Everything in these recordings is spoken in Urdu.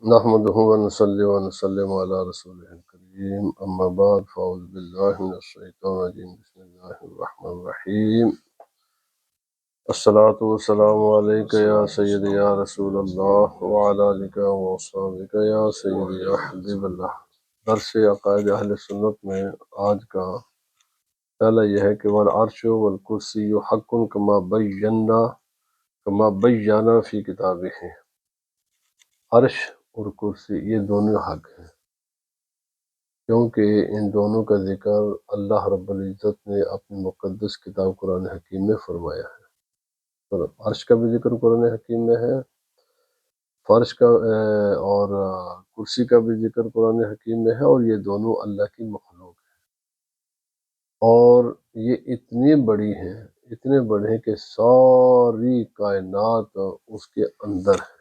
نحمده ونصلي ونسلم على رسوله الكريم اما بعد فاعوذ بالله من الشيطان الرجيم بسم الله الرحمن الرحيم الصلاة والسلام عليك يا سيدي يا رسول الله وعلى آلك وصحبك يا سيدي يا حبيب الله۔ درس عقائد اہل سنت میں آج کا پہلا یہ ہے کہ والعرش والکرسی حق کما بینا فی کتابہ، عرش اور کرسی یہ دونوں حق ہیں کیونکہ ان دونوں کا ذکر اللہ رب العزت نے اپنی مقدس کتاب قرآن حکیم میں فرمایا ہے۔ اور عرش کا بھی ذکر قرآن حکیم میں ہے، فرش کا اور کرسی کا بھی ذکر قرآن حکیم میں ہے، اور یہ دونوں اللہ کی مخلوق ہیں، اور یہ اتنی بڑی ہیں، اتنے بڑے ہیں کہ ساری کائنات اس کے اندر ہے۔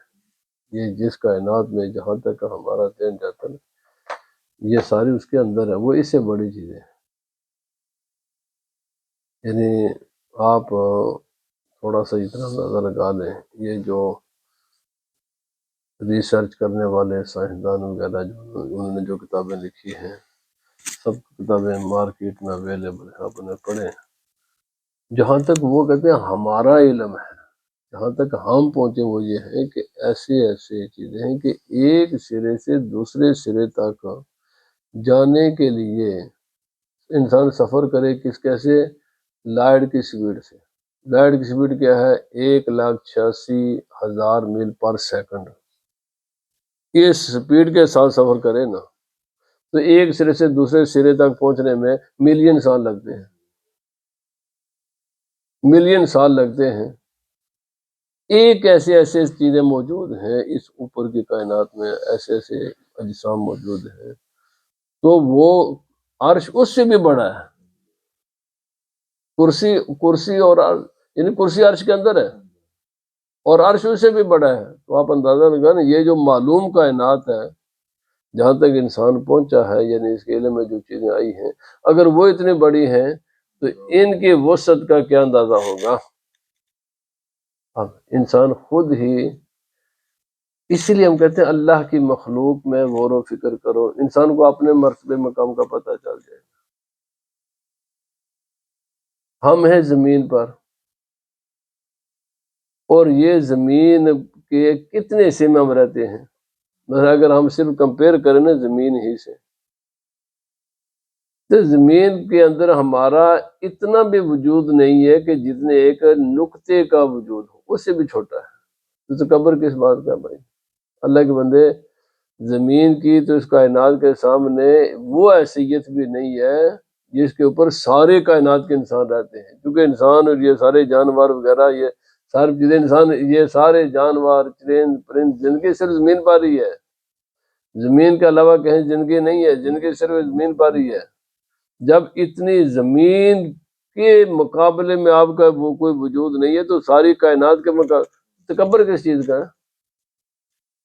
یہ جس کائنات میں جہاں تک ہمارا ذہن جاتا ہے یہ ساری اس کے اندر ہے، وہ اس سے بڑی چیزیں ہیں۔ یعنی آپ تھوڑا سا اتنا اندازہ لگا لیں، یہ جو ریسرچ کرنے والے سائنسدان وغیرہ انہوں نے جو کتابیں لکھی ہیں، سب کتابیں مارکیٹ میں اویلیبل ہیں، آپ انہیں پڑھیں۔ جہاں تک وہ کہتے ہیں ہمارا علم ہے، جہاں تک ہم پہنچے وہ یہ ہے کہ ایسی چیزیں ہیں کہ ایک سرے سے دوسرے سرے تک جانے کے لیے انسان سفر کرے کیسے؟ لائٹ کی سپیڈ سے۔ لائٹ کی سپیڈ کیا ہے؟ 1,86,000 میل پر سیکنڈ۔ یہ سپیڈ کے ساتھ سفر کرے نا تو ایک سرے سے دوسرے سرے تک پہنچنے میں ملین سال لگتے ہیں، ملین سال لگتے ہیں۔ ایک ایسے چیزیں موجود ہیں اس اوپر کی کائنات میں، ایسے اجسام موجود ہیں، تو وہ عرش اس سے بھی بڑا ہے۔ کرسی اور یعنی کرسی عرش کے اندر ہے اور عرش اس سے بھی بڑا ہے، تو آپ اندازہ لگا نا یہ جو معلوم کائنات ہے جہاں تک انسان پہنچا ہے، یعنی اس کے علم میں جو چیزیں آئی ہیں، اگر وہ اتنی بڑی ہیں تو ان کی وسعت کا کیا اندازہ ہوگا۔ اب انسان خود ہی، اسی لیے ہم کہتے ہیں اللہ کی مخلوق میں غور و فکر کرو، انسان کو اپنے مرتبے مقام کا پتہ چل جائے۔ ہم ہیں زمین پر، اور یہ زمین کے کتنے حصے میں ہم رہتے ہیں۔ مثلا اگر ہم صرف کمپیئر کریں نا زمین ہی سے، تو زمین کے اندر ہمارا اتنا بھی وجود نہیں ہے کہ جتنے ایک نقطے کا وجود ہو، اس سے بھی چھوٹا ہے۔ تو قبر کس بات کا بھائی؟ اللہ کے بندے، زمین کی تو اس کائنات کے سامنے وہ حیثیت بھی نہیں ہے جس کے اوپر سارے کائنات کے انسان رہتے ہیں، کیونکہ انسان اور یہ سارے جانور وغیرہ، یہ ساری چیزیں، انسان، یہ سارے جانور، چرند پرند، زندگی صرف زمین پر ہی ہے، زمین کے علاوہ کہیں زندگی نہیں ہے، زندگی صرف زمین پر ہی ہے۔ جب اتنی زمین کے مقابلے میں آپ کا وہ کوئی وجود نہیں ہے تو ساری کائنات کے تکبر کس چیز کا ہے؟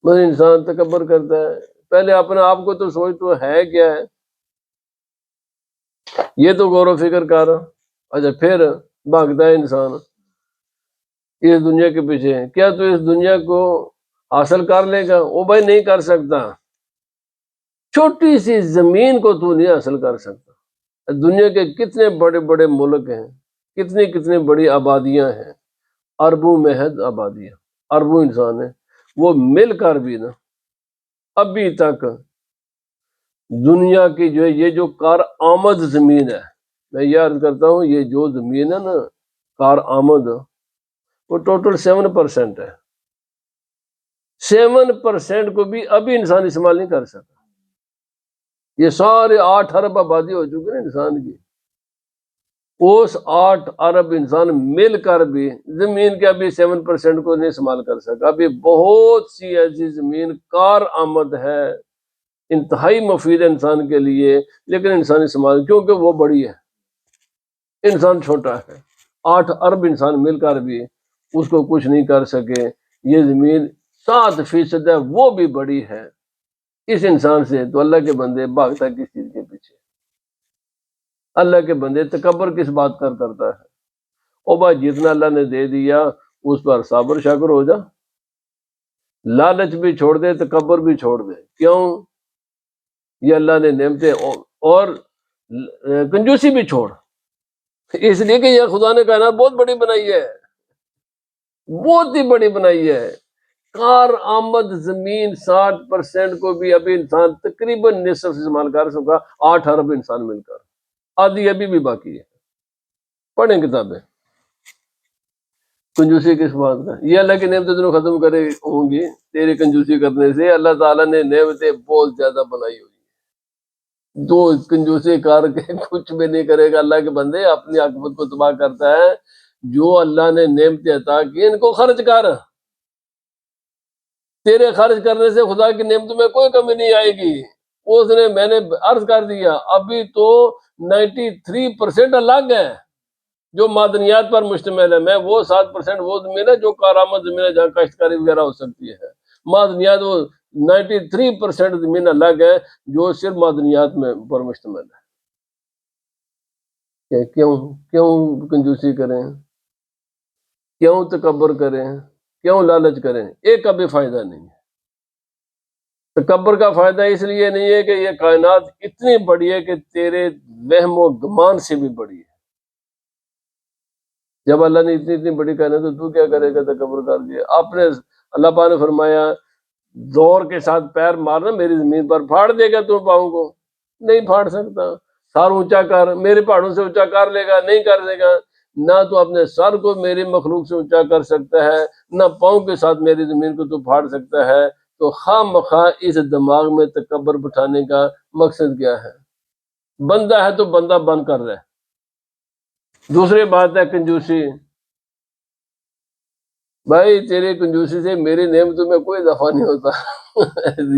بس انسان تکبر کرتا ہے، پہلے اپنے آپ کو تو سوچ تو ہے کیا ہے، یہ تو غور و فکر کر، اچھا پھر بھاگتا ہے انسان اس دنیا کے پیچھے۔ کیا تو اس دنیا کو حاصل کر لے گا؟ وہ بھائی نہیں کر سکتا، چھوٹی سی زمین کو تو نہیں حاصل کر سکتا۔ دنیا کے کتنے بڑے بڑے ملک ہیں، کتنی بڑی آبادیاں ہیں، اربوں میں ہے آبادیاں، اربوں انسان ہیں، وہ مل کر بھی نا ابھی تک دنیا کی جو ہے یہ جو کارآمد زمین ہے، میں یہ عرض کرتا ہوں یہ جو زمین ہے نا کارآمد، وہ ٹوٹل 7% ہے۔ 7% کو بھی ابھی انسان استعمال نہیں کر سکتا۔ یہ سارے 8 ارب آبادی ہو چکے نا انسان کی، اس 8 ارب انسان مل کر بھی زمین کے ابھی 7% کو نہیں استعمال کر سکا۔ ابھی بہت سی ایسی زمین کارآمد ہے، انتہائی مفید ہے انسان کے لیے، لیکن انسان استعمال، کیونکہ وہ بڑی ہے، انسان چھوٹا ہے۔ 8 ارب انسان مل کر بھی اس کو کچھ نہیں کر سکے۔ یہ زمین 7% ہے، وہ بھی بڑی ہے اس انسان سے، تو اللہ کے بندے بھاگتا کس چیز کے پیچھے؟ اللہ کے بندے تکبر کس بات کر کرتا ہے؟ او بھائی جتنا اللہ نے دے دیا اس پر صابر شاکر ہو جا، لالچ بھی چھوڑ دے، تکبر بھی چھوڑ دے. کیوں؟ یہ اللہ نے نعمتیں اور کنجوسی بھی چھوڑ، اس لیے کہ یہ خدا نے کائنات بہت بڑی بنائی ہے، بہت ہی بڑی بنائی ہے. کار آمد زمین 60% کو بھی ابھی انسان تقریباً نصف استعمال کر سکا، 8 ارب انسان مل کر، آدھی ابھی بھی باقی ہے. پڑھیں کتابیں. کنجوسی کس بات کا؟ یہ اللہ کی نعمتیں تمہیں ختم کرے ہوں گی تیری کنجوسی کرنے سے. اللہ تعالیٰ نے نعمتیں بہت زیادہ بنائی ہوئی ہیں. دو کنجوسی کر کے کچھ بھی نہیں کرے گا. اللہ کے بندے اپنی عاقبت کو تباہ کرتا ہے. جو اللہ نے نعمتیں عطا کی ان کو خرچ کر. تیرے خرچ کرنے سے خدا کی نعمتوں میں کوئی کمی نہیں آئے گی. اس نے، میں نے عرض کر دیا، ابھی تو 93% الگ ہے جو معدنیات پر مشتمل ہے. میں وہ 7% وہ زمین ہے جو کارآمد زمین ہے جہاں کاشتکاری وغیرہ ہو سکتی ہے. معدنیات وہ 93% زمین الگ ہے جو صرف معدنیات میں پر مشتمل ہے. کہ کیوں کنجوسی کریں؟ کیوں تکبر کریں؟ کیوں لالچ کریں؟ ایک کا بھی فائدہ نہیں ہے. تکبر کا فائدہ اس لیے نہیں ہے کہ یہ کائنات اتنی بڑی ہے کہ تیرے وہم و گمان سے بھی بڑی ہے. جب اللہ نے اتنی بڑی کائنات تو کیا کرے گا تکبر کر کے؟ آپ نے، اللہ پاک نے فرمایا زور کے ساتھ پیر مارنا میری زمین پر، پھاڑ دے گا تم پاؤں کو؟ نہیں پھاڑ سکتا. سر اونچا کر، میرے پہاڑوں سے اونچا کر لے گا؟ نہیں کر دے گا. نہ تو اپنے سر کو میری مخلوق سے اونچا کر سکتا ہے، نہ پاؤں کے ساتھ میری زمین کو تو پھاڑ سکتا ہے. تو خواہ مخواہ اس دماغ میں تکبر بٹھانے کا مقصد کیا ہے؟ بندہ ہے تو بندہ بن کر رہے. دوسری بات ہے کنجوسی. بھائی تیری کنجوسی سے میری نعمتوں میں کوئی اضافہ نہیں ہوتا.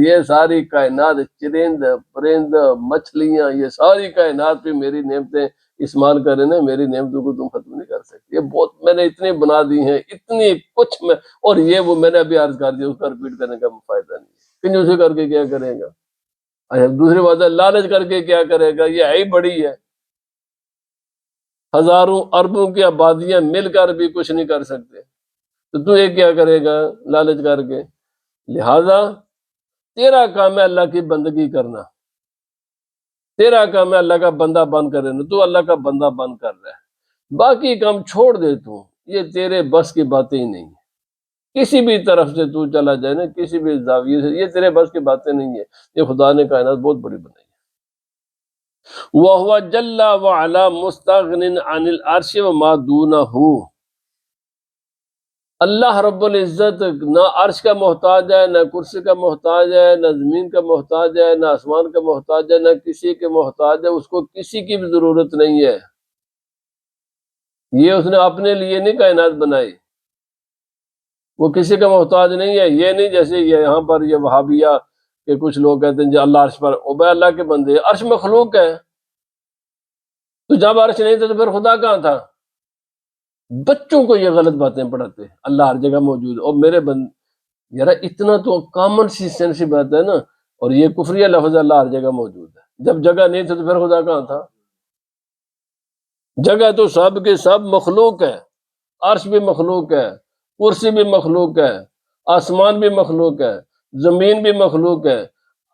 یہ ساری کائنات، چرند پرند مچھلیاں، یہ ساری کائنات پہ میری نعمتیں استعمال کریں نا، میری نعمتوں کو تم ختم نہیں کر سکتے. یہ بہت میں نے اتنی بنا دی ہیں، اتنی کچھ میں، اور یہ وہ میں نے ابھی عرض کر دیا، اس کا رپیٹ کرنے کا فائدہ نہیں. کنجوسی کر کے کیا کرے گا؟ اچھا دوسری بات ہے لالچ کر کے کیا کرے گا؟ یہ ہے ہی بڑی ہے، ہزاروں اربوں کی آبادیاں مل کر بھی کچھ نہیں کر سکتے. تو یہ کیا کرے گا لالچ کر کے؟ لہذا تیرا کام ہے اللہ کی بندگی کرنا، تیرا کام ہے اللہ کا بندہ بن کر رہنا. تو اللہ کا بندہ بن کر رہا ہے، باقی کام چھوڑ دے. تو یہ تیرے بس کی باتیں ہی نہیں. کسی بھی طرف سے تو چلا جائے نا، کسی بھی زاویے سے، یہ تیرے بس کی باتیں نہیں ہے. یہ خدا نے کائنات بہت بڑی بنائی ہے. وَهُوَ جَلَّ وَعَلَا مُسْتَغْنٍ عَنِ الْعَرْشِ وَمَا دُونَهُ. اللہ رب العزت نہ عرش کا محتاج ہے، نہ کرسی کا محتاج ہے، نہ زمین کا محتاج ہے، نہ آسمان کا محتاج ہے، نہ کسی کے محتاج ہے. اس کو کسی کی بھی ضرورت نہیں ہے. یہ اس نے اپنے لیے نہیں کائنات بنائی، وہ کسی کا محتاج نہیں ہے. یہ نہیں جیسے یہاں پر یہ وہابیہ کہ کچھ لوگ کہتے ہیں جی اللہ عرش پر، او بھائی اللہ کے بندے، عرش مخلوق ہے. تو جب عرش نہیں تھا تو پھر خدا کہاں تھا؟ بچوں کو یہ غلط باتیں پڑھاتے ہیں اللہ ہر جگہ موجود ہے. اور میرے یار اتنا تو کامن سی سینس بات ہے نا. اور یہ کفریہ لفظ اللہ ہر جگہ موجود ہے. جب جگہ نہیں تھی تو پھر خدا کہاں تھا؟ جگہ تو سب کے سب مخلوق ہے. عرش بھی مخلوق ہے، کرسی بھی مخلوق ہے، آسمان بھی مخلوق ہے، زمین بھی مخلوق ہے.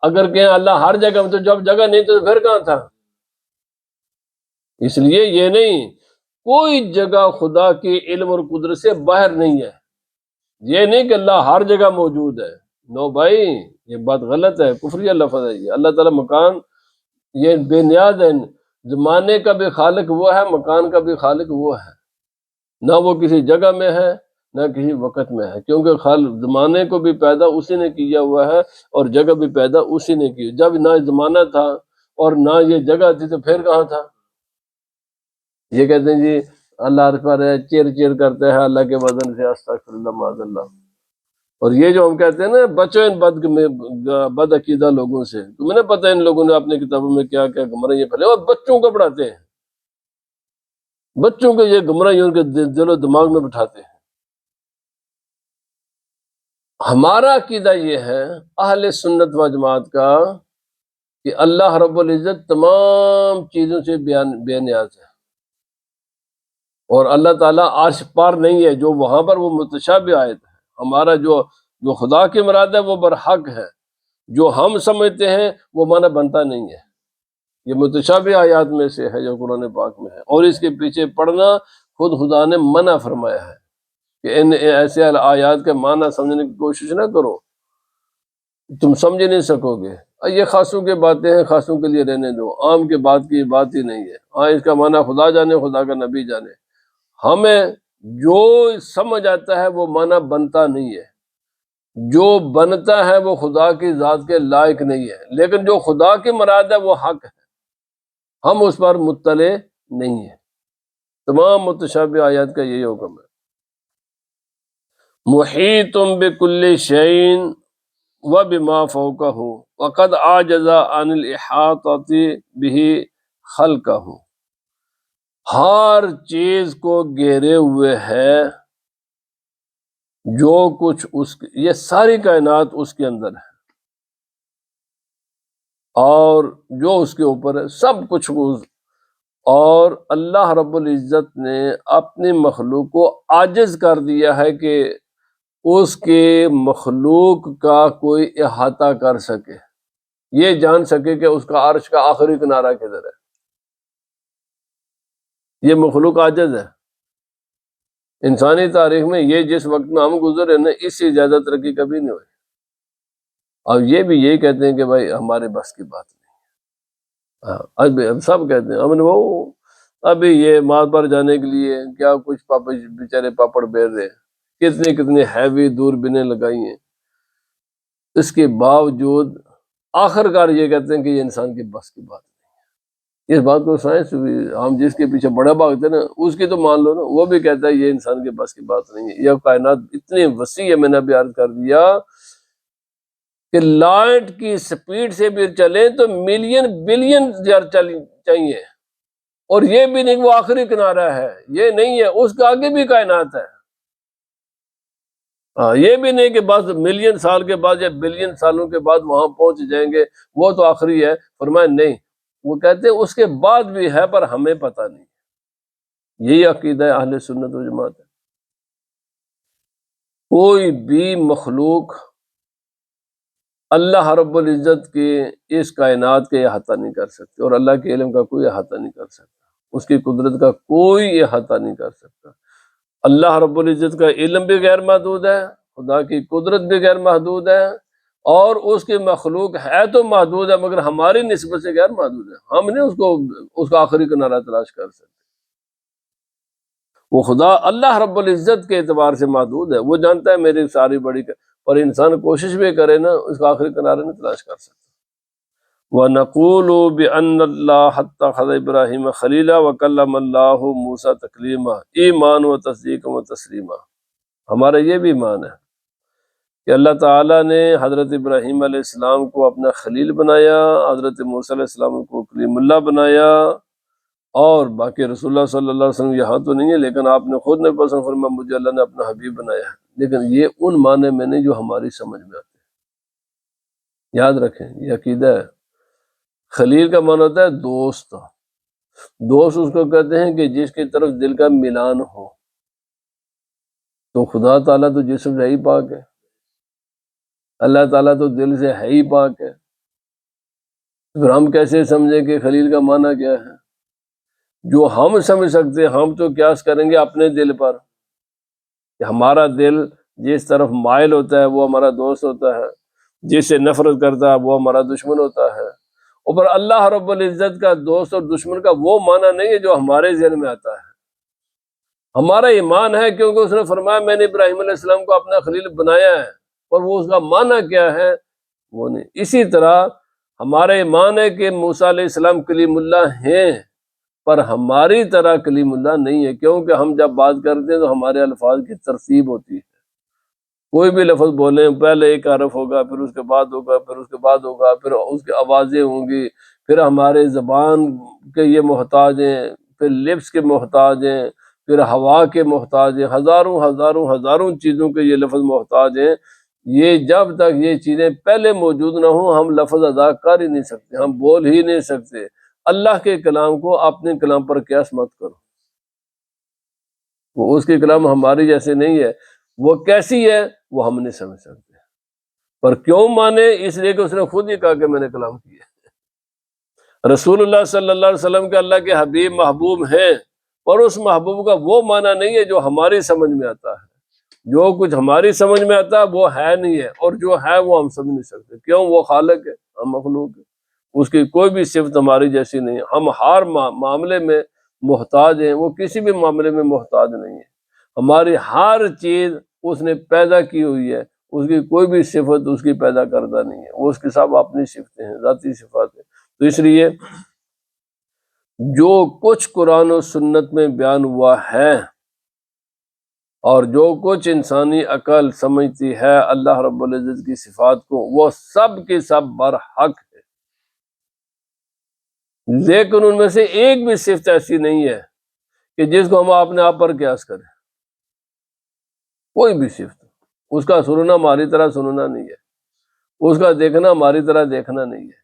اگر کہیں اللہ ہر جگہ میں، تو جب جگہ نہیں تو پھر کہاں تھا؟ اس لیے یہ نہیں، کوئی جگہ خدا کی علم اور قدرت سے باہر نہیں ہے. یہ نہیں کہ اللہ ہر جگہ موجود ہے. نو بھائی، یہ بات غلط ہے، کفریہ لفظ ہے یہ. اللہ تعالیٰ مکان، یہ بے نیاز ہے. زمانے کا بھی خالق وہ ہے، مکان کا بھی خالق وہ ہے. نہ وہ کسی جگہ میں ہے نہ کسی وقت میں ہے، کیونکہ زمانے کو بھی پیدا اسی نے کیا ہوا ہے اور جگہ بھی پیدا اسی نے کی. جب نہ زمانہ تھا اور نہ یہ جگہ تھی تو پھر کہاں تھا؟ یہ کہتے ہیں جی اللہ عرش پر ہے، چیر چیر کرتے ہیں اللہ کے وزن سے، استغفر اللہ معاذ اللہ. اور یہ جو ہم کہتے ہیں نا بچو ان بد عقیدہ لوگوں سے، تمہیں نہیں پتہ ان لوگوں نے اپنی کتابوں میں کیا کیا گمراہیاں پھیلے، اور بچوں کو پڑھاتے ہیں، بچوں کو یہ گمراہیوں کے دل و دماغ میں بٹھاتے ہیں. ہمارا عقیدہ یہ ہے اہل سنت و جماعت کا کہ اللہ رب العزت تمام چیزوں سے بے نیاز ہے. اور اللہ تعالیٰ عرش پر نہیں ہے، جو وہاں پر وہ متشابہ آیت ہے. ہمارا جو جو خدا کی مراد ہے وہ برحق ہے، جو ہم سمجھتے ہیں وہ معنی بنتا نہیں ہے۔ یہ متشابہ آیات میں سے ہے جو قرآن پاک میں ہے، اور اس کے پیچھے پڑھنا خود خدا نے منع فرمایا ہے کہ ان ایسے آیات کے معنی سمجھنے کی کوشش نہ کرو، تم سمجھ نہیں سکو گے۔ یہ خاصوں کی باتیں ہیں، خاصوں کے لیے رہنے دو، عام کے بات کی بات ہی نہیں ہے۔ ہاں اس کا معنی خدا جانے، خدا کا نبی جانے، ہمیں جو سمجھ آتا ہے وہ معنی بنتا نہیں ہے، جو بنتا ہے وہ خدا کی ذات کے لائق نہیں ہے، لیکن جو خدا کی مراد ہے وہ حق ہے، ہم اس پر مطلع نہیں ہیں۔ تمام متشابہ آیات کا یہی حکم ہے۔ محیط بکل شیء وبما فوقہ وقد عاجز عن الاحاطۃ بہ خلقہ، ہر چیز کو گھیرے ہوئے ہے جو کچھ یہ ساری کائنات اس کے اندر ہے، اور جو اس کے اوپر ہے سب کچھ اور اللہ رب العزت نے اپنی مخلوق کو عاجز کر دیا ہے کہ اس کے مخلوق کا کوئی احاطہ کر سکے، یہ جان سکے کہ اس کا عرش کا آخری کنارہ کدھر ہے۔ یہ مخلوق عاجز ہے۔ انسانی تاریخ میں یہ جس وقت میں ہم گزرے نا، اس سے زیادہ ترقی کبھی نہیں ہوئی، اور یہ بھی یہی کہتے ہیں کہ بھائی ہمارے بس کی بات نہیں۔ اب سب کہتے ہیں ہم نے وہ ابھی یہ مار پر جانے کے لیے کیا کچھ بیچارے پاپڑ بیل رہے، کتنی ہیوی دوربینیں لگائی ہیں، اس کے باوجود آخر کار یہ کہتے ہیں کہ یہ انسان کی بس کی بات نہیں۔ اس بات کو سائنس بھی، ہم جس کے پیچھے بڑا بھاگتے ہیں نا اس کی تو مان لو نا، وہ بھی کہتا ہے یہ انسان کے بس کی بات نہیں ہے۔ یہ کائنات اتنی وسیع ہے، میں نے ابھی عرض کر دیا کہ لائٹ کی سپیڈ سے بھی چلیں تو ملین بلین چاہیے، اور یہ بھی نہیں کہ وہ آخری کنارہ ہے، یہ نہیں ہے، اس کے آگے بھی کائنات ہے۔ یہ بھی نہیں کہ بس ملین سال کے بعد یا بلین سالوں کے بعد وہاں پہنچ جائیں گے وہ تو آخری ہے، فرمایا نہیں، وہ کہتے ہیں اس کے بعد بھی ہے پر ہمیں پتہ نہیں۔ یہی عقیدہ اہل سنت و جماعت ہے۔ کوئی بھی مخلوق اللہ رب العزت کے اس کائنات کے احاطہ نہیں کر سکتے، اور اللہ کے علم کا کوئی احاطہ نہیں کر سکتا، اس کی قدرت کا کوئی احاطہ نہیں کر سکتا۔ اللہ رب العزت کا علم بھی غیر محدود ہے، خدا کی قدرت بھی غیر محدود ہے، اور اس کی مخلوق ہے تو محدود ہے مگر ہماری نسبت سے غیر محدود ہے، ہم نہیں اس کا آخری کنارہ تلاش کر سکتے۔ وہ خدا اللہ رب العزت کے اعتبار سے محدود ہے، وہ جانتا ہے میری ساری بڑی پر انسان کوشش بھی کرے نا اس کا آخری کنارہ نہیں تلاش کر سکتا۔ وَنَقُولُ بِأَنَّ اللَّهَ اتَّخَذَ إِبْرَاهِيمَ خَلِيلًا وَكَلَّمَ اللَّهُ مُوسَىٰ تَكْلِيمًا ایمان و تصدیق و تسلیما۔ ہمارا یہ بھی ایمان ہے کہ اللہ تعالیٰ نے حضرت ابراہیم علیہ السلام کو اپنا خلیل بنایا، حضرت موسیٰ علیہ السلام کو کلیم اللہ بنایا، اور باقی رسول اللہ صلی اللہ علیہ وسلم یہاں تو نہیں ہے، لیکن آپ نے خود نے پسند فرمایا مجھے اللہ نے اپنا حبیب بنایا ہے، لیکن یہ ان معنی میں نہیں جو ہماری سمجھ میں آتے ہیں۔ یاد رکھیں یہ عقیدہ ہے۔ خلیل کا معنی ہوتا ہے دوست، دوست اس کو کہتے ہیں کہ جس کی طرف دل کا ملان ہو، تو خدا تعالیٰ تو جسم سے ہی پاک ہے، اللہ تعالیٰ تو دل سے ہے ہی پاک ہے، پھر ہم کیسے سمجھیں کہ خلیل کا معنی کیا ہے؟ جو ہم سمجھ سکتے ہیں، ہم تو قیاس کریں گے اپنے دل پر کہ ہمارا دل جس طرف مائل ہوتا ہے وہ ہمارا دوست ہوتا ہے، جس سے نفرت کرتا ہے وہ ہمارا دشمن ہوتا ہے۔ اور اللہ رب العزت کا دوست اور دشمن کا وہ معنی نہیں ہے جو ہمارے ذہن میں آتا ہے۔ ہمارا ایمان ہے کیونکہ اس نے فرمایا میں نے ابراہیم علیہ السلام کو اپنا خلیل بنایا ہے، اور وہ اس کا معنی کیا ہے وہ نہیں۔ اسی طرح ہمارا ایمان ہے کہ موسیٰ علیہ السلام کلیم اللہ ہیں، پر ہماری طرح کلیم اللہ نہیں ہے، کیونکہ ہم جب بات کرتے ہیں تو ہمارے الفاظ کی ترتیب ہوتی ہے، کوئی بھی لفظ بولیں پہلے ایک حرف ہوگا، پھر اس کے بعد ہوگا، پھر اس کے بعد ہوگا، پھر اس کی آوازیں ہوں گی، پھر ہمارے زبان کے یہ محتاج ہیں، پھر لپس کے محتاج ہیں، پھر ہوا کے محتاج ہیں، ہزاروں ہزاروں ہزاروں چیزوں کے یہ لفظ محتاج ہیں۔ یہ جب تک یہ چیزیں پہلے موجود نہ ہوں ہم لفظ ادا کر ہی نہیں سکتے، ہم بول ہی نہیں سکتے۔ اللہ کے کلام کو اپنے کلام پر قیاس مت کرو، وہ اس کے کلام ہماری جیسے نہیں ہے، وہ کیسی ہے وہ ہم نہیں سمجھ سکتے۔ پر کیوں مانے؟ اس لیے کہ اس نے خود ہی کہا کہ میں نے کلام کیا۔ رسول اللہ صلی اللہ علیہ وسلم کے اللہ کے حبیب محبوب ہیں، اور اس محبوب کا وہ معنی نہیں ہے جو ہماری سمجھ میں آتا ہے۔ جو کچھ ہماری سمجھ میں آتا ہے وہ ہے نہیں ہے، اور جو ہے وہ ہم سمجھ نہیں سکتے۔ کیوں؟ وہ خالق ہے، ہم مخلوق ہے، اس کی کوئی بھی صفت ہماری جیسی نہیں ہے۔ ہم ہر معاملے میں محتاج ہیں، وہ کسی بھی معاملے میں محتاج نہیں ہے۔ ہماری ہر چیز اس نے پیدا کی ہوئی ہے، اس کی کوئی بھی صفت اس کی پیدا کردہ نہیں ہے، وہ اس کے سب اپنی صفتیں ہیں، ذاتی صفات ہیں۔ تو اس لیے جو کچھ قرآن و سنت میں بیان ہوا ہے، اور جو کچھ انسانی عقل سمجھتی ہے اللہ رب العزت کی صفات کو، وہ سب کے سب برحق ہے، لیکن ان میں سے ایک بھی صفت ایسی نہیں ہے کہ جس کو ہم اپنے آپ پر قیاس کریں۔ کوئی بھی صفت، اس کا سننا ہماری طرح سننا نہیں ہے، اس کا دیکھنا ہماری طرح دیکھنا نہیں ہے،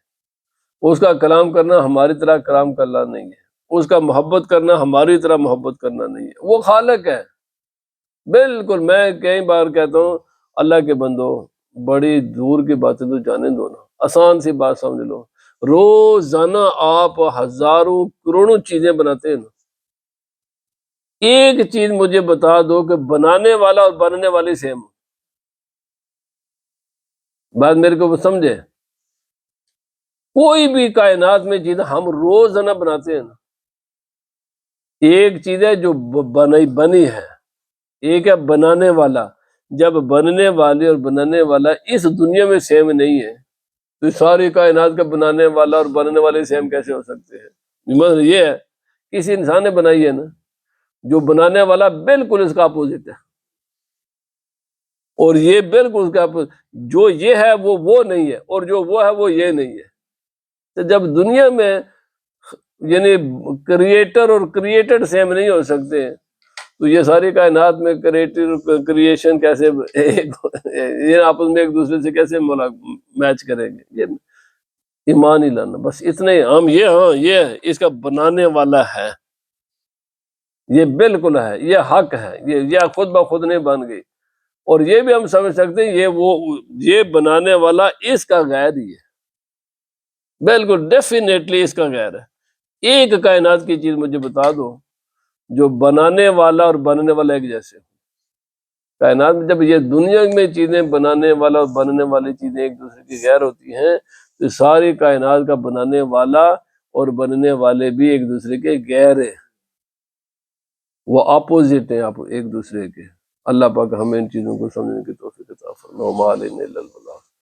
اس کا کلام کرنا ہماری طرح کلام کرنا نہیں ہے، اس کا محبت کرنا ہماری طرح محبت کرنا نہیں ہے۔ وہ خالق ہے بالکل۔ میں کئی بار کہتا ہوں اللہ کے بندو، بڑی دور کی باتیں تو جانے دو نا، آسان سی بات سمجھ لو۔ روزانہ آپ ہزاروں کروڑوں چیزیں بناتے ہیں نا، ایک چیز مجھے بتا دو کہ بنانے والا اور بننے والی سیم ہو۔ بات میرے کو سمجھے؟ کوئی بھی کائنات میں چیز ہم روزانہ بناتے ہیں نا، ایک چیز ہے جو بنی ہے، ایک ہے بنانے والا۔ جب بننے والے اور بنانے والا اس دنیا میں سیم نہیں ہے، تو ساری کائنات کا بنانے والا اور بننے والے سیم کیسے ہو سکتے ہیں؟ مطلب یہ ہے کسی انسان نے بنائی ہے نا، جو بنانے والا بالکل اس کا اپوزٹ ہے، اور یہ بالکل اس کا اپوزٹ۔ جو یہ ہے وہ نہیں ہے، اور جو وہ ہے وہ یہ نہیں ہے۔ تو جب دنیا میں یعنی کریٹر اور کریٹڈ سیم نہیں ہو سکتے، تو یہ ساری کائنات میں کریشن کیسے یہ آپس میں ایک دوسرے سے کیسے میچ کریں گے؟ یہ ایمان ہی لانا، بس اتنے ہی ہم یہ ہاں یہ ہے اس کا بنانے والا ہے، یہ بالکل ہے، یہ حق ہے، یہ خود بخود نہیں بن گئی۔ اور یہ بھی ہم سمجھ سکتے ہیں یہ بنانے والا اس کا غیر ہی ہے، بالکل ڈیفینیٹلی اس کا غیر ہے۔ ایک کائنات کی چیز مجھے بتا دو جو بنانے والا اور بننے والا ایک جیسے ہو۔ کائنات میں جب یہ دنیا میں چیزیں بنانے والا اور بننے والی چیزیں ایک دوسرے کی غیر ہوتی ہیں، تو ساری کائنات کا بنانے والا اور بننے والے بھی ایک دوسرے کے غیر ہیں، وہ اپوزٹ ہیں آپ ایک دوسرے کے۔ اللہ پاک ہمیں ان چیزوں کو سمجھنے کی توفیق عطا فرمائے۔ وما علینا الا البلاغ۔